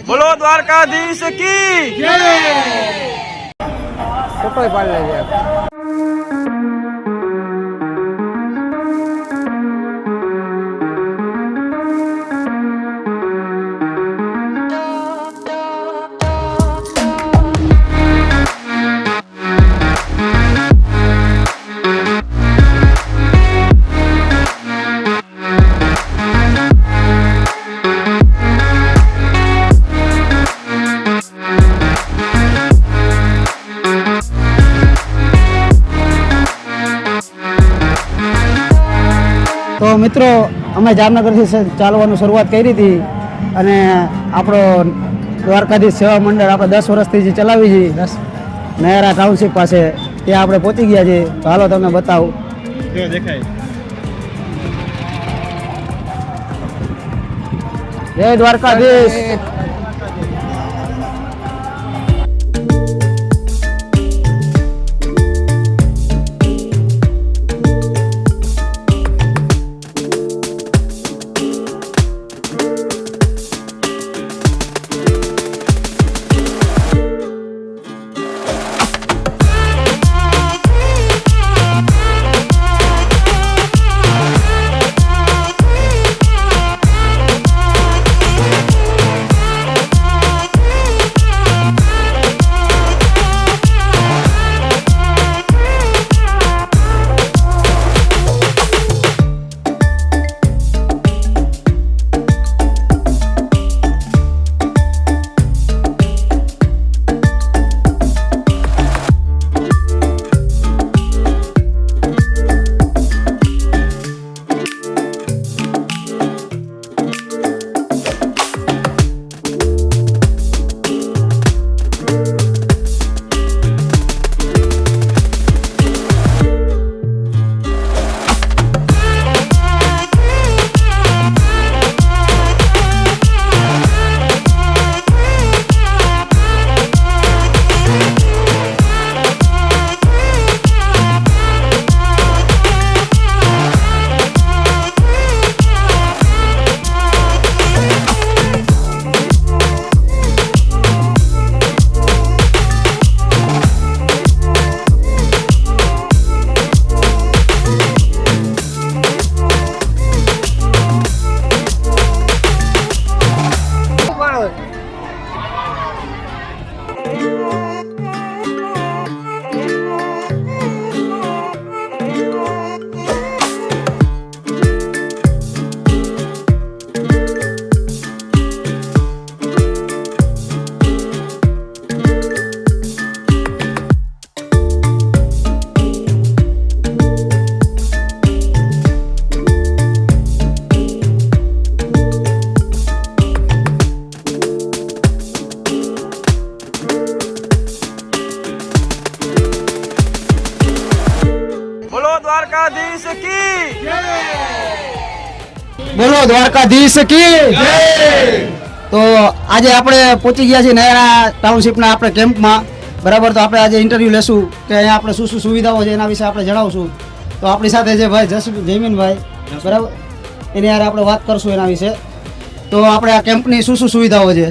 બોલો દ્વારકાધીશ કી જય। ફોટો પાડી લેજે। તો મિત્રો અમે જામનગરથી ચાલવાનું શરૂઆત કરી હતી અને આપણો દ્વારકાધીશ સેવા મંડળ આપણે 10 વર્ષથી જે ચલાવી છે નહેરા ટાઉનશીપ પાસે ત્યાં આપણે પહોંચી ગયા છીએ। તો હાલો તમને બતાવું। જય દ્વારકાધીશ। દ્વારકાધીશ કી જય। બોલો દ્વારકાધીશ કી જય। તો આજે આપણે પહોંચી ગયા છીએ નહેરા ટાઉનશીપના આપણે કેમ્પમાં, બરાબર। તો આપણે આજે ઇન્ટરવ્યૂ લેશું કે અહીંયા આપણે શું શું સુવિધાઓ છે એના વિશે આપણે જણાવશું। તો આપણી સાથે છે ભાઈ જયમીનભાઈ, બરાબર, એની યાર આપણે વાત કરશું એના વિશે। તો આપણે આ કેમ્પની શું શું સુવિધાઓ છે?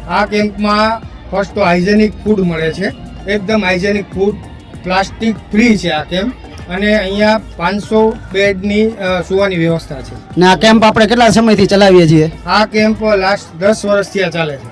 આ કેમ્પમાં ફર્સ્ટ તો હાઇજેનિક ફૂડ મળે છે, એકદમ હાઇજેનિક ફૂડ, પ્લાસ્ટિક ફ્રી છે આ કેમ્પ, અને અહીંયા 500 બેડની સુવાની વ્યવસ્થા છે। ને આ કેમ્પ આપણે કેટલા સમયથી ચલાવીએ છીએ? આ કેમ્પ લાસ્ટ 10 વર્ષથી આ ચાલે છે।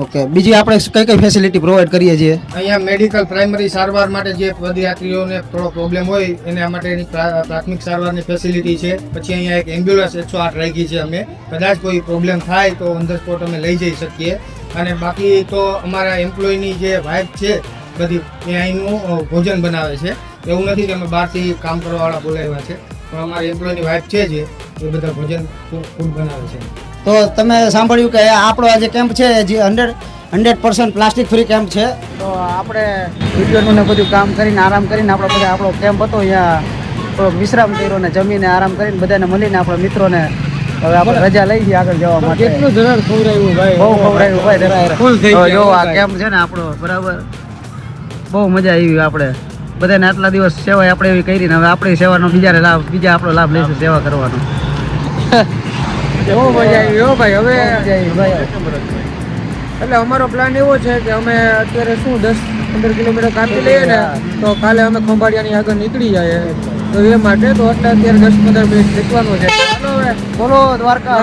ઓકે, બીજી આપણે કઈ કઈ ફેસિલિટી પ્રોવાઈડ કરીએ છીએ? અહીંયા મેડિકલ પ્રાઇમરી સારવાર માટે જે પદયાત્રીઓને થોડો પ્રોબ્લેમ હોય એના માટેની પ્રાથમિક સારવારની ફેસિલિટી છે। પછી અહીંયા એક એમ્બ્યુલન્સ 108 રાખી છે અમે, કદાચ કોઈ પ્રોબ્લેમ થાય તો ઓન ધ સ્પોટ અમે લઈ જઈ શકીએ। અને બાકી તો અમારા એમ્પ્લોયની જે વાઇફ છે બધી એ અહીંનું ભોજન બનાવે છે। એવું નથી કે અમે બહારથી કામ કરવાવાળા બોલાવ્યા છે, પણ અમારી એમ્પ્લોયની વાઇફ છે જે એ બધા ભોજન ફૂડ બનાવે છે। તો તમે સાંભળ્યું કે આપણો આ જે કેમ્પ છે જે 100% પ્લાસ્ટિક ફ્રી કેમ્પ છે। તો આપણે વિડીયોનું ને બધું કામ કરીને આરામ કરીને આપણે બધા આપણો કેમ્પ હતો અહીંયા થોડોક વિશ્રામ કર્યો ને જમીને આરામ કરીને બધાને મળીને આપણા મિત્રોને હવે આપણે રજા લઈ જઈએ આગળ જવા માટે। કેટલું ધરાર ખવડાવ્યું ભાઈ, બહુ ખવડાવ્યું ભાઈ ધરાર ફૂલ થઈ ગયું। જો આ કેમ્પ છે ને આપણો, બરાબર, બહુ મજા આવી। આપણે બધાને આટલા દિવસ સેવા આપણે એવી કરી ને હવે આપણી સેવાનો બીજા આપણો લાભ લઈશું સેવા કરવાનો। બહુ મજા આવી હો ભાઈ। હવે એટલે અમારો પ્લાન એવો છે કે અમે અત્યારે શું 10-15 કિલોમીટર કાપી લઈએ ને તો કાલે અમે ખંભાળિયાની આગળ નીકળી જાય તો એ માટે તો એટલે અત્યારે 10-15 મિનિટ નીકળવાનું છે. ચાલો હવે બોલો દ્વારકા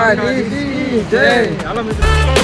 જય. હાલો મિત્રો.